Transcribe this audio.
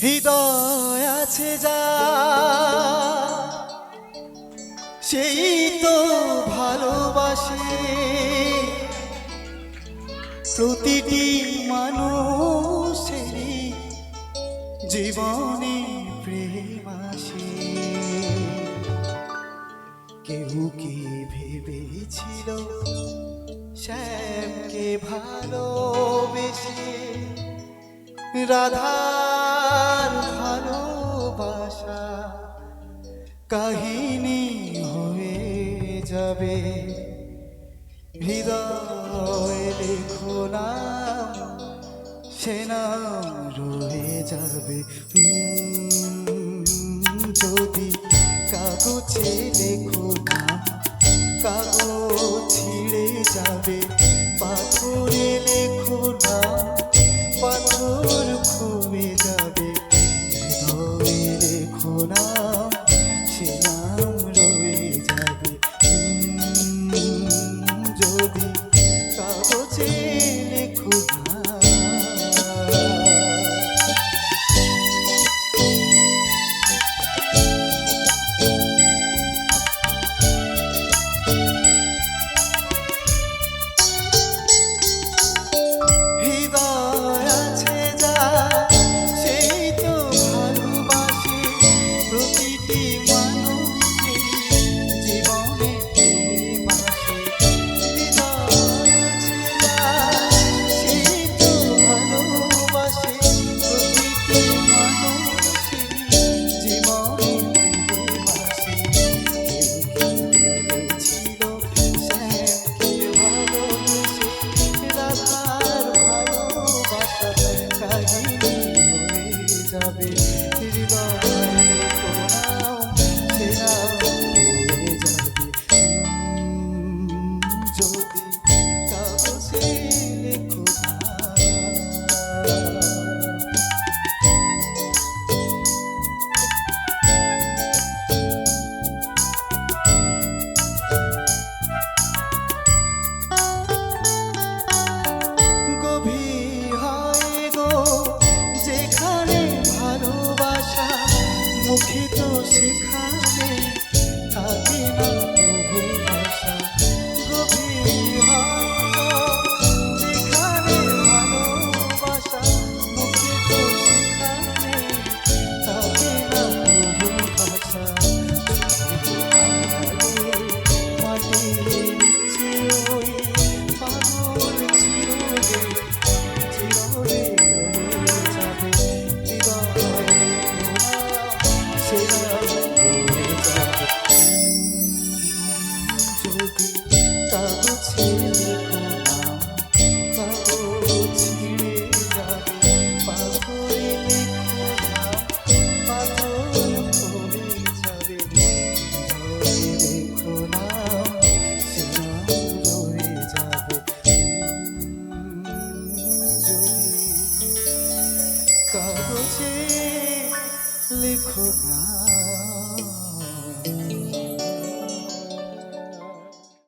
হৃদয় আছে যা সেই তো ভালোবাসে প্রতিটি মানুষেরই জীবনে প্রেম আসে। কেউ কি ভেবেছিল শ্যামকে ভালোবেসে রাধার ভালোবাসা কাহিনী হয়ে যাবে। হৃদয়ে লেখো নাম, সে নাম রয়ে যাবে। যদি কাগজে লেখো নাম, কাগজ ছিঁড়ে যাবে। পাথরে লেখো নাম, পাথর খুবে যাবে। হৃদয়ে লেখো নাম, সে নাম রয়ে যাবে। যদি কাগজে লেখো নাম। হৃদয় আছে যা সেই তো ভালোবাসে প্রতিটি মানুষের জীবনে প্রেম আসে। হৃদয় আছে যা সেই তো ভালোবাসে প্রতিটি মানুষের জীবনে প্রেম আসে। কেউ কি ভেবেছিল শ্যামকে ভালোবেসে রাধার ভালোবাসা কাহিনী হয়ে যাবে। হৃদয়ে লেখো নাম, সে নাম রয়ে যাবে। যদি কাগজে লেখো নাম। গভীর হয় গো যেখানে ভালোবাসা, মুখে তো সেখানে থাকে না তবু ভাষা। গভীর হয় গো যেখানে ভালোবাসা, মুখে তো সেখানে থাকে না তবু ভাষা। মাটির নিচে ওই পাগল চিরদিন চিরদিন রয়ে যাবে। হৃদয়ে লেখো নাম, সে নাম রয়ে যাবে। যদি কাগজে লেখো নাম, কাগজ ছিঁড়ে যাবে। পাথরে লেখো নাম, পাথর খুবে যাবে। হৃদয়ে লেখো নাম, সে নাম রয়ে যাবে। যদি কাগজে লেখো নাম।